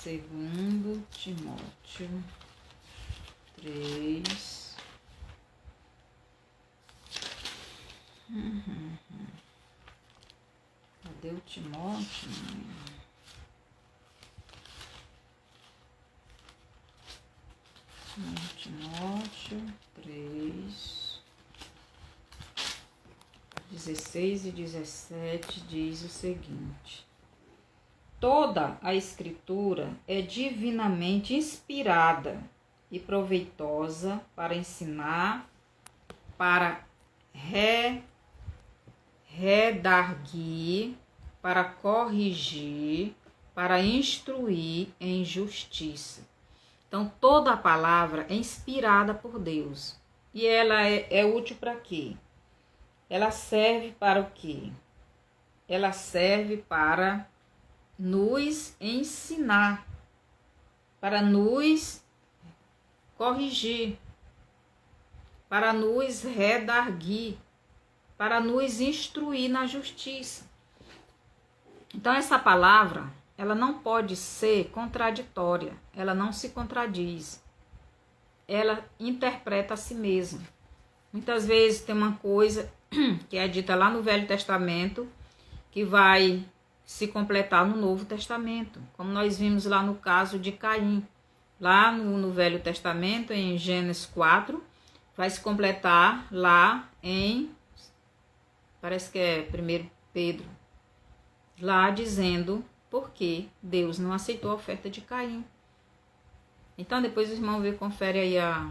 [SPEAKER 1] 2 Timóteo 3. Cadê o Timóteo? 2 Timóteo 3, 16 e 17 diz o seguinte: toda a Escritura é divinamente inspirada e proveitosa para ensinar, para redarguir, para corrigir, para instruir em justiça. Então, toda a palavra é inspirada por Deus. E ela é útil para quê? Ela serve para o quê? Ela serve para nos ensinar, para nos corrigir, para nos redarguir, para nos instruir na justiça. Então, essa palavra, ela não pode ser contraditória, ela não se contradiz, ela interpreta a si mesma. Muitas vezes tem uma coisa que é dita lá no Velho Testamento que vai se completar no Novo Testamento, como nós vimos lá no caso de Caim. Lá no Velho Testamento, em Gênesis 4, vai se completar lá em, parece que é 1 Pedro, lá dizendo por que Deus não aceitou a oferta de Caim. Então, depois os irmãos confere aí a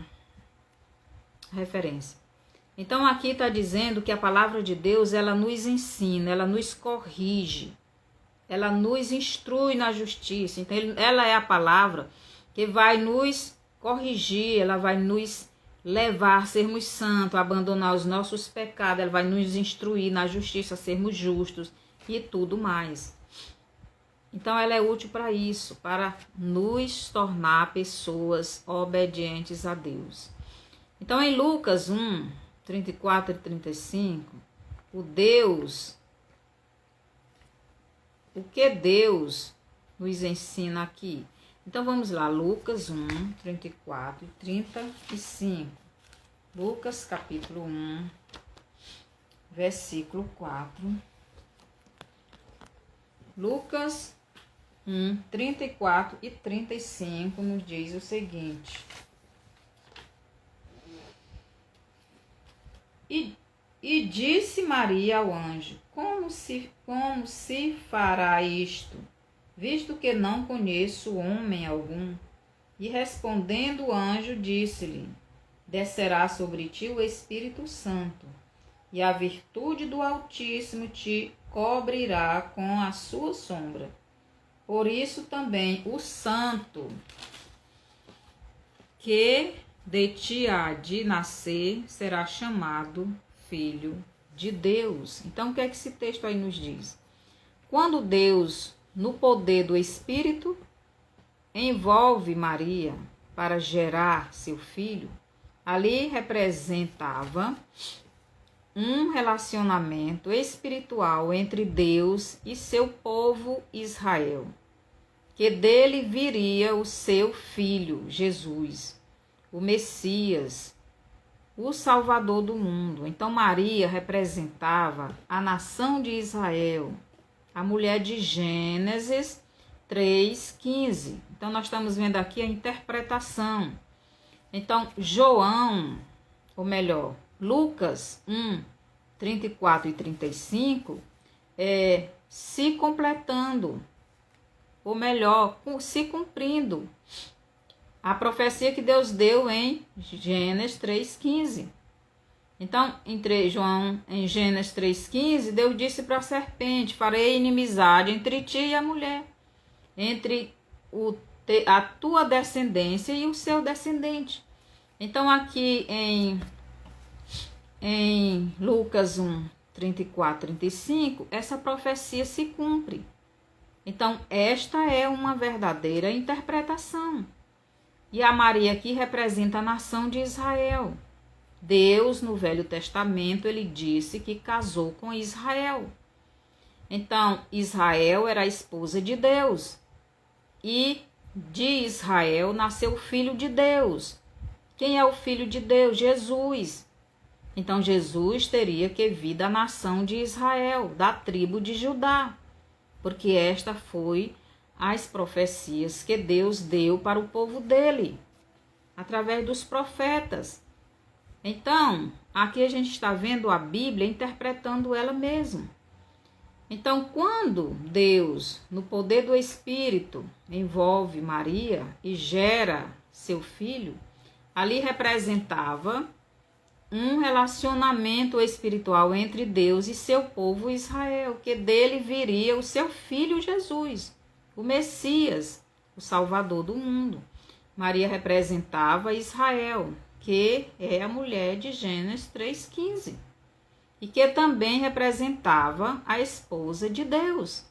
[SPEAKER 1] referência. Então, aqui está dizendo que a palavra de Deus, ela nos ensina, ela nos corrige, ela nos instrui na justiça. Então, ela é a palavra que vai nos corrigir, ela vai nos levar a sermos santos, a abandonar os nossos pecados, ela vai nos instruir na justiça, a sermos justos e tudo mais. Então, ela é útil para isso, para nos tornar pessoas obedientes a Deus. Então, em Lucas 1, 34 e 35, o que Deus nos ensina aqui? Então, vamos lá, Lucas 1, 34 e 35. Lucas, capítulo 1, versículo 4. Lucas 1, 34 e 35 nos diz o seguinte: E disse Maria ao anjo: como se fará isto, visto que não conheço homem algum? E respondendo o anjo, disse-lhe: descerá sobre ti o Espírito Santo, e a virtude do Altíssimo te cobrirá com a sua sombra. Por isso também o santo que de ti há de nascer será chamado Filho de Deus. Então, o que é que esse texto aí nos diz? Quando Deus, no poder do Espírito, envolve Maria para gerar seu filho, ali representava um relacionamento espiritual entre Deus e seu povo Israel, que dele viria o seu filho, Jesus, o Messias, o Salvador do mundo. Então Maria representava a nação de Israel, a mulher de Gênesis 3:15. Então nós estamos vendo aqui a interpretação. Então João, ou melhor, Lucas 1:34 e 35, se completando, ou melhor, se cumprindo a profecia que Deus deu em Gênesis 3:15. Então, em Gênesis 3:15, Deus disse para a serpente: farei inimizade entre ti e a mulher, entre a tua descendência e o seu descendente. Então, aqui em Lucas 1:34, 35, essa profecia se cumpre. Então, esta é uma verdadeira interpretação. E a Maria aqui representa a nação de Israel. Deus, no Velho Testamento, ele disse que casou com Israel. Então, Israel era a esposa de Deus. E de Israel nasceu o Filho de Deus. Quem é o Filho de Deus? Jesus. Então, Jesus teria que vir da nação de Israel, da tribo de Judá, porque esta foi as profecias que Deus deu para o povo dele, através dos profetas. Então, aqui a gente está vendo a Bíblia interpretando ela mesma. Então, quando Deus, no poder do Espírito, envolve Maria e gera seu filho, ali representava um relacionamento espiritual entre Deus e seu povo Israel, que dele viria o seu filho Jesus, o Messias, o Salvador do mundo. Maria representava Israel, que é a mulher de Gênesis 3:15, e que também representava a esposa de Deus,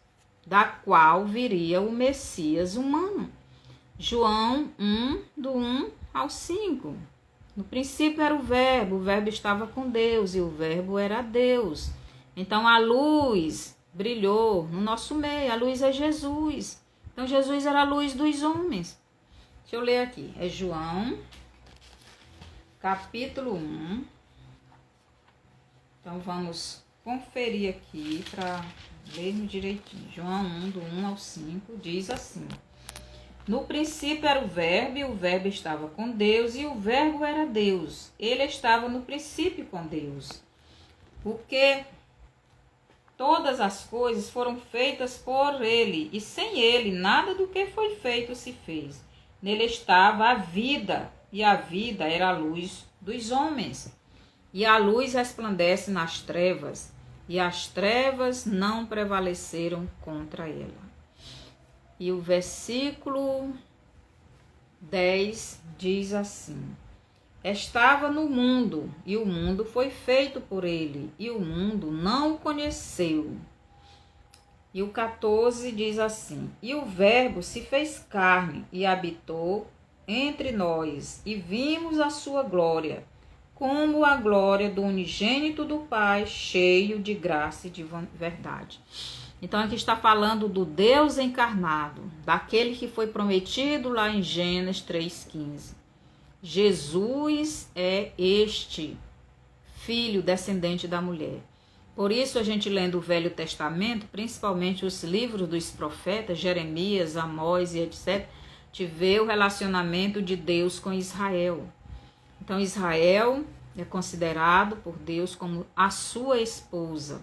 [SPEAKER 1] da qual viria o Messias humano. João 1, do 1 ao 5. No princípio era o verbo estava com Deus e o verbo era Deus. Então a luz brilhou no nosso meio, a luz é Jesus. Então Jesus era a luz dos homens. Deixa eu ler aqui, é João, capítulo 1. Então vamos conferir aqui para lermos direitinho. João 1, do 1 ao 5, diz assim: no princípio era o verbo, e o verbo estava com Deus, e o verbo era Deus. Ele estava no princípio com Deus. Porque todas as coisas foram feitas por ele, e sem ele nada do que foi feito se fez. Nele estava a vida, e a vida era a luz dos homens. E a luz resplandece nas trevas, e as trevas não prevaleceram contra ela. E o versículo 10 diz assim: estava no mundo, e o mundo foi feito por ele, e o mundo não o conheceu. E o 14 diz assim: e o verbo se fez carne e habitou entre nós, e vimos a sua glória, como a glória do unigênito do Pai, cheio de graça e de verdade. Então aqui está falando do Deus encarnado, daquele que foi prometido lá em Gênesis 3:15. Jesus é este filho descendente da mulher. Por isso a gente lendo o Velho Testamento, principalmente os livros dos profetas, Jeremias, Amós e etc., te vê o relacionamento de Deus com Israel. Então Israel é considerado por Deus como a sua esposa.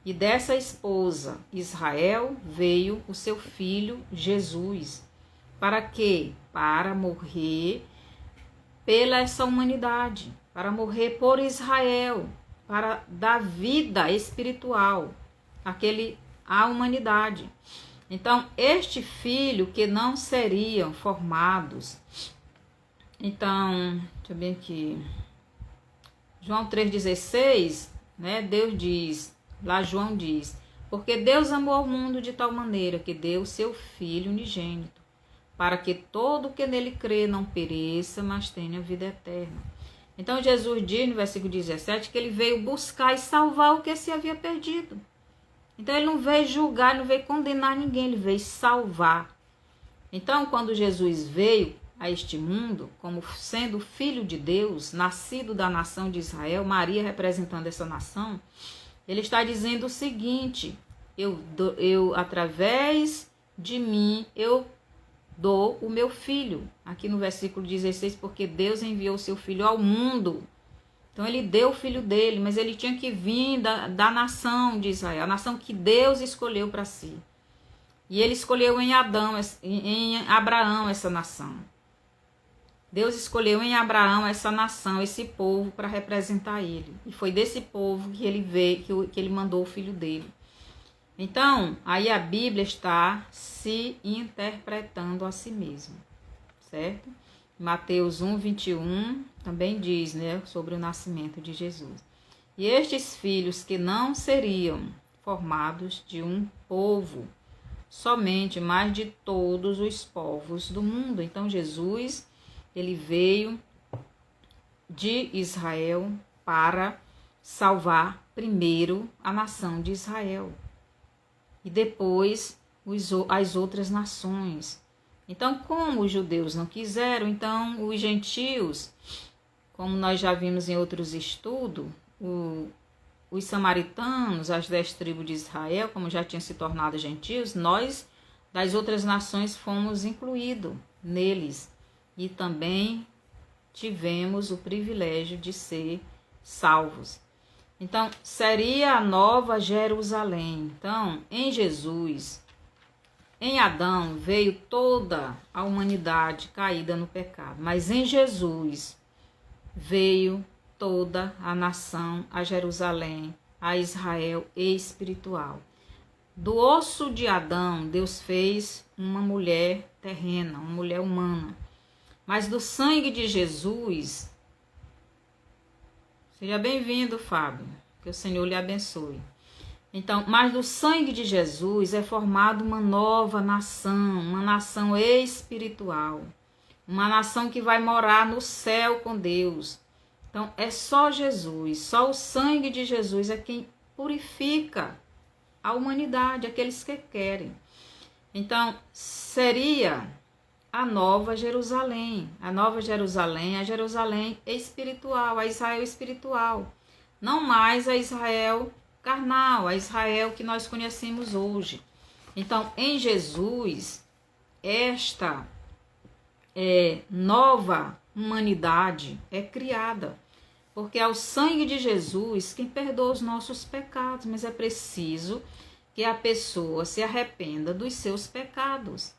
[SPEAKER 1] E dessa esposa, Israel, veio o seu filho Jesus. Para quê? Para morrer pela essa humanidade, para morrer por Israel, para dar vida espiritual à humanidade. Então, este filho que não seriam formados. Então, deixa eu ver aqui. João 3,16, né? Deus diz, lá João diz: porque Deus amou ao mundo de tal maneira que deu o seu Filho unigênito, para que todo o que nele crê não pereça, mas tenha vida eterna. Então Jesus diz no versículo 17 que ele veio buscar e salvar o que se havia perdido. Então ele não veio julgar, não veio condenar ninguém, ele veio salvar. Então quando Jesus veio a este mundo, como sendo filho de Deus, nascido da nação de Israel, Maria representando essa nação, ele está dizendo o seguinte: eu através de mim, eu dou o meu filho. Aqui no versículo 16, porque Deus enviou o seu filho ao mundo. Então ele deu o filho dele, mas ele tinha que vir da nação de Israel, a nação que Deus escolheu para si. E ele escolheu em Abraão essa nação. Deus escolheu em Abraão essa nação, esse povo, para representar ele. E foi desse povo que ele veio, que ele mandou o filho dele. Então, aí a Bíblia está se interpretando a si mesma, certo? Mateus 1, 21 também diz, né, sobre o nascimento de Jesus. E estes filhos que não seriam formados de um povo somente, mas de todos os povos do mundo. Então, Jesus, ele veio de Israel para salvar primeiro a nação de Israel e depois as outras nações. Então, como os judeus não quiseram, então os gentios, como nós já vimos em outros estudos, os samaritanos, as 10 tribos de Israel, como já tinham se tornado gentios, nós das outras nações fomos incluídos neles e também tivemos o privilégio de ser salvos. Então, seria a nova Jerusalém. Então, em Jesus, em Adão veio toda a humanidade caída no pecado, mas em Jesus veio toda a nação, a Jerusalém, a Israel espiritual. Do osso de Adão, Deus fez uma mulher terrena, uma mulher humana. Mas do sangue de Jesus, seja bem-vindo, Fábio, que o Senhor lhe abençoe. Então, mas do sangue de Jesus é formada uma nova nação, uma nação espiritual, uma nação que vai morar no céu com Deus. Então, é só Jesus, só o sangue de Jesus é quem purifica a humanidade, aqueles que querem. Então, seria a nova Jerusalém, a Jerusalém espiritual, a Israel espiritual, não mais a Israel carnal, a Israel que nós conhecemos hoje. Então, em Jesus, esta nova humanidade é criada, porque é o sangue de Jesus quem perdoa os nossos pecados, mas é preciso que a pessoa se arrependa dos seus pecados,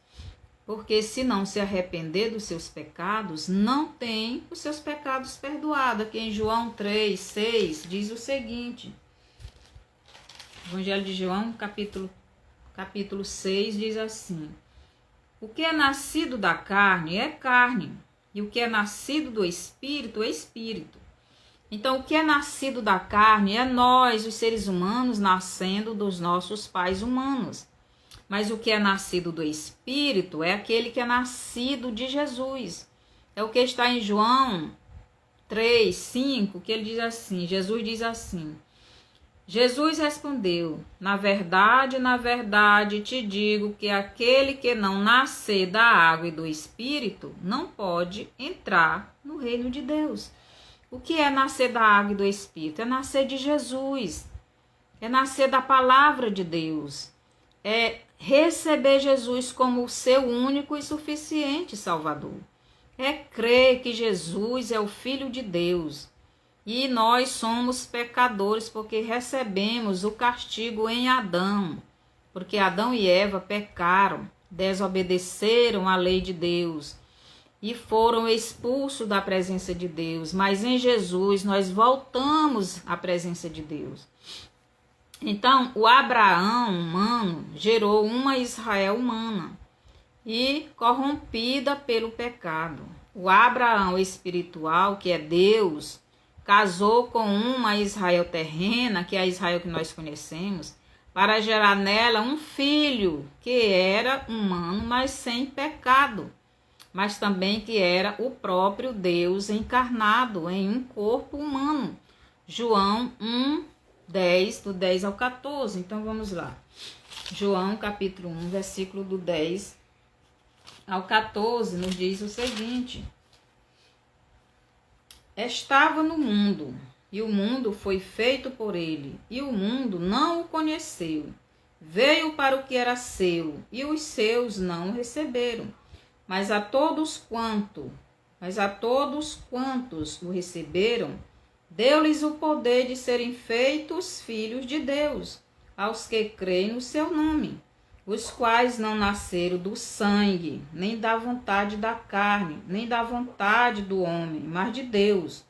[SPEAKER 1] porque se não se arrepender dos seus pecados, não tem os seus pecados perdoados. Aqui em João 3, 6, diz o seguinte, Evangelho de João, capítulo 6, diz assim: o que é nascido da carne é carne, e o que é nascido do Espírito é Espírito. Então, o que é nascido da carne é nós, os seres humanos, nascendo dos nossos pais humanos. Mas o que é nascido do Espírito é aquele que é nascido de Jesus. É o que está em João 3, 5, que ele diz assim, Jesus diz assim: Jesus respondeu, na verdade te digo que aquele que não nascer da água e do Espírito não pode entrar no reino de Deus. O que é nascer da água e do Espírito? É nascer de Jesus, é nascer da palavra de Deus, é receber Jesus como o seu único e suficiente Salvador. É crer que Jesus é o Filho de Deus e nós somos pecadores porque recebemos o castigo em Adão, porque Adão e Eva pecaram, desobedeceram a lei de Deus e foram expulsos da presença de Deus. Mas em Jesus nós voltamos à presença de Deus. Então, o Abraão humano gerou uma Israel humana e corrompida pelo pecado. O Abraão espiritual, que é Deus, casou com uma Israel terrena, que é a Israel que nós conhecemos, para gerar nela um filho que era humano, mas sem pecado. mas também que era o próprio Deus encarnado em um corpo humano. João 1, 10, do 10 ao 14. Então vamos lá. João capítulo 1, versículo do 10 ao 14, nos diz o seguinte: estava no mundo, e o mundo foi feito por ele, e o mundo não o conheceu. Veio para o que era seu, e os seus não o receberam. Mas a todos quantos o receberam, deu-lhes o poder de serem feitos filhos de Deus, aos que creem no seu nome, os quais não nasceram do sangue, nem da vontade da carne, nem da vontade do homem, mas de Deus.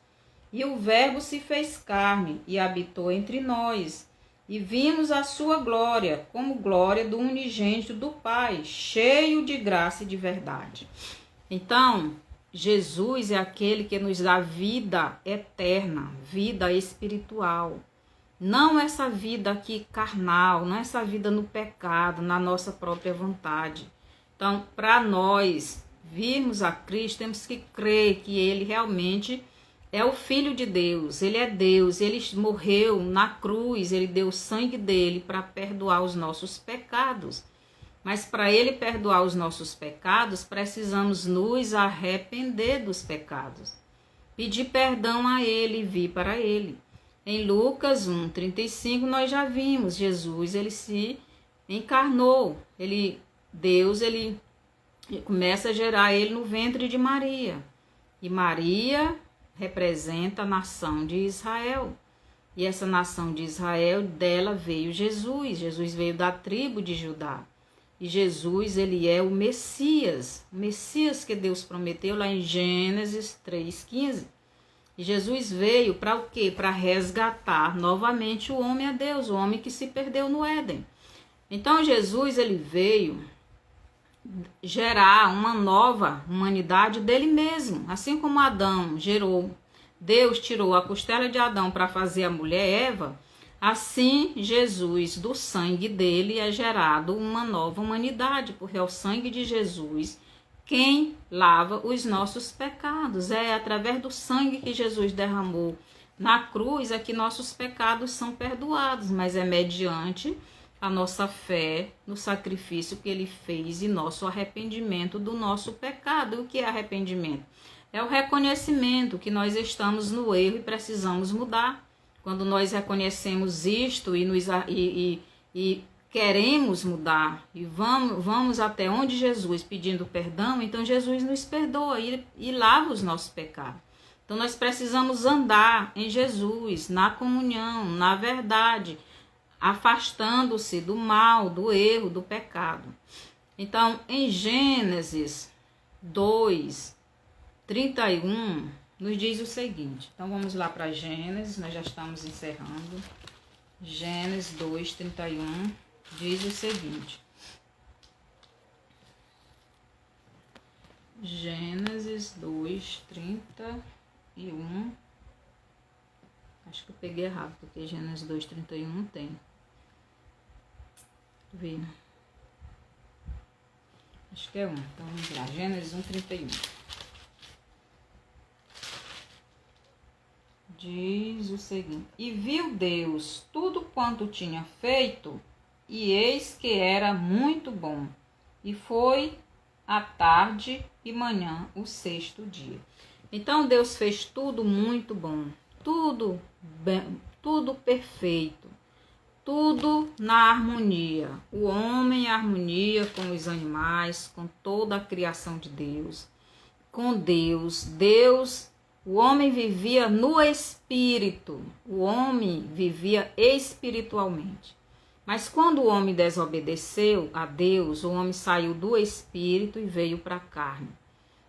[SPEAKER 1] E o Verbo se fez carne e habitou entre nós, e vimos a sua glória, como glória do unigênito do Pai, cheio de graça e de verdade. Então, Jesus é aquele que nos dá vida eterna, vida espiritual. Não essa vida aqui carnal, não essa vida no pecado, na nossa própria vontade. Então, para nós virmos a Cristo, temos que crer que Ele realmente é o Filho de Deus, Ele é Deus, Ele morreu na cruz, Ele deu o sangue dele para perdoar os nossos pecados. Mas para Ele perdoar os nossos pecados, precisamos nos arrepender dos pecados, pedir perdão a Ele e vir para Ele. Em Lucas 1:35 nós já vimos, Jesus, Ele se encarnou, Deus começa a gerar Ele no ventre de Maria. E Maria representa a nação de Israel. E essa nação de Israel, dela veio Jesus. Jesus veio da tribo de Judá. E Jesus, ele é o Messias que Deus prometeu lá em Gênesis 3:15. E Jesus veio para o quê? Para resgatar novamente o homem a Deus, o homem que se perdeu no Éden. Então Jesus, ele veio gerar uma nova humanidade dele mesmo, assim como Adão gerou. Deus tirou a costela de Adão para fazer a mulher Eva, assim Jesus, do sangue dele, é gerado uma nova humanidade, porque é o sangue de Jesus quem lava os nossos pecados. É através do sangue que Jesus derramou na cruz é que nossos pecados são perdoados, mas é mediante a nossa fé no sacrifício que ele fez e nosso arrependimento do nosso pecado. E o que é arrependimento? É o reconhecimento que nós estamos no erro e precisamos mudar. Quando nós reconhecemos isto e queremos mudar e vamos até onde Jesus pedindo perdão, então Jesus nos perdoa e lava os nossos pecados. Então nós precisamos andar em Jesus, na comunhão, na verdade, afastando-se do mal, do erro, do pecado. Então, em Gênesis 2:31, nos diz o seguinte. Então, vamos lá para Gênesis, nós já estamos encerrando. Gênesis 2:31 diz o seguinte. Gênesis 2:31. Acho que eu peguei errado, porque Gênesis 2:31 não tem. Vê. Acho que é 1. Então vamos lá. Gênesis 1:31. Diz o seguinte: e viu Deus tudo quanto tinha feito, e eis que era muito bom. E foi a tarde e manhã o 6º dia. Então Deus fez tudo muito bom, tudo bem, tudo perfeito, tudo na harmonia. O homem em harmonia com os animais, com toda a criação de Deus, com Deus. O homem vivia no espírito, o homem vivia espiritualmente. Mas quando o homem desobedeceu a Deus, o homem saiu do espírito e veio para a carne.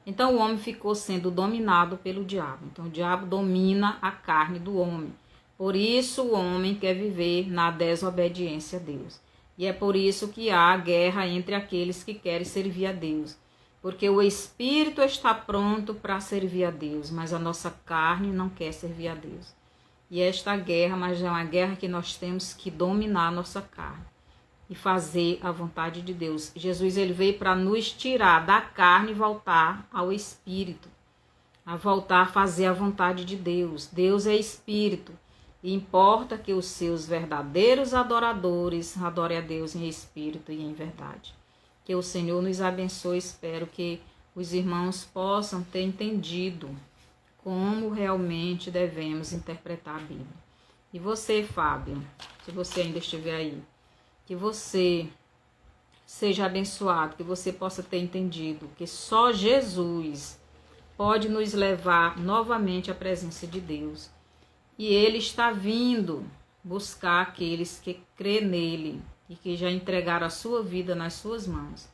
[SPEAKER 1] Então o homem ficou sendo dominado pelo diabo. Então o diabo domina a carne do homem. Por isso o homem quer viver na desobediência a Deus. E é por isso que há guerra entre aqueles que querem servir a Deus. Porque o espírito está pronto para servir a Deus, mas a nossa carne não quer servir a Deus. E esta guerra, mas é uma guerra que nós temos que dominar a nossa carne. e fazer a vontade de Deus. Jesus ele veio para nos tirar da carne e voltar ao Espírito, a voltar a fazer a vontade de Deus. Deus é Espírito e importa que os seus verdadeiros adoradores adorem a Deus em Espírito e em verdade. Que o Senhor nos abençoe. Espero que os irmãos possam ter entendido como realmente devemos interpretar a Bíblia. E você, Fábio, se você ainda estiver aí, que você seja abençoado, que você possa ter entendido que só Jesus pode nos levar novamente à presença de Deus. E Ele está vindo buscar aqueles que crêem nele e que já entregaram a sua vida nas suas mãos.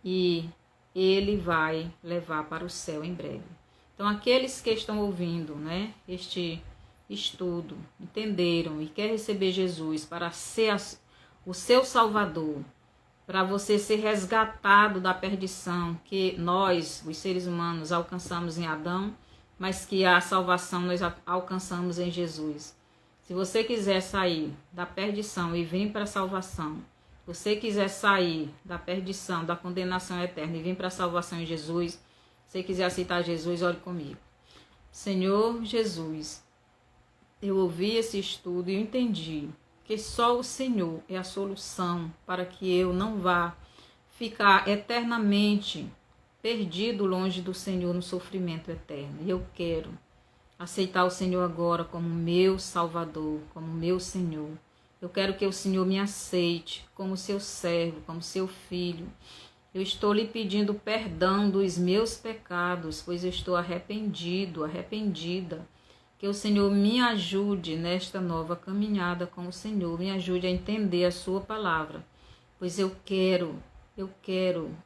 [SPEAKER 1] E Ele vai levar para o céu em breve. Então, aqueles que estão ouvindo, né, este estudo, entenderam e quer receber Jesus para ser o seu Salvador, para você ser resgatado da perdição que nós, os seres humanos, alcançamos em Adão, mas que a salvação nós alcançamos em Jesus. Se você quiser sair da perdição e vir para a salvação, se você quiser sair da perdição, da condenação eterna e vir para a salvação em Jesus, se você quiser aceitar Jesus, ore comigo. Senhor Jesus, eu ouvi esse estudo e eu entendi que só o Senhor é a solução para que eu não vá ficar eternamente perdido longe do Senhor no sofrimento eterno. E eu quero aceitar o Senhor agora como meu Salvador, como meu Senhor. Eu quero que o Senhor me aceite como seu servo, como seu filho. Eu estou lhe pedindo perdão dos meus pecados, pois eu estou arrependido, arrependida. Que o Senhor me ajude nesta nova caminhada com o Senhor, me ajude a entender a sua palavra, pois eu quero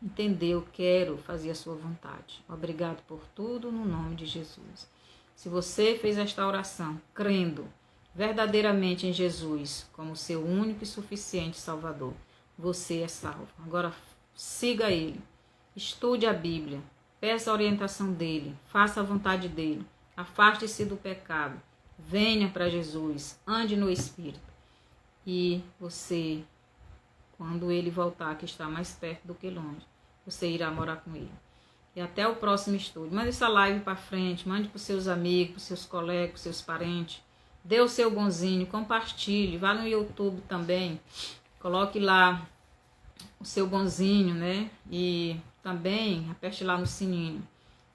[SPEAKER 1] entender, eu quero fazer a sua vontade. Obrigado por tudo, no nome de Jesus. Se você fez esta oração crendo verdadeiramente em Jesus como seu único e suficiente Salvador, você é salvo. Agora siga Ele, estude a Bíblia, peça a orientação dEle, faça a vontade dEle. Afaste-se do pecado, venha para Jesus, ande no Espírito. E você, quando Ele voltar, que está mais perto do que longe, você irá morar com Ele. E até o próximo estudo. Mande essa live para frente, mande para os seus amigos, para os seus colegas, para os seus parentes. Dê o seu bonzinho, compartilhe, vá no YouTube também, coloque lá o seu bonzinho, né? E também aperte lá no sininho.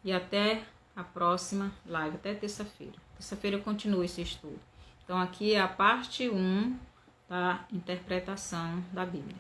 [SPEAKER 1] E até a próxima live, até terça-feira. Terça-feira eu continuo esse estudo. Então aqui é a parte 1 da interpretação da Bíblia.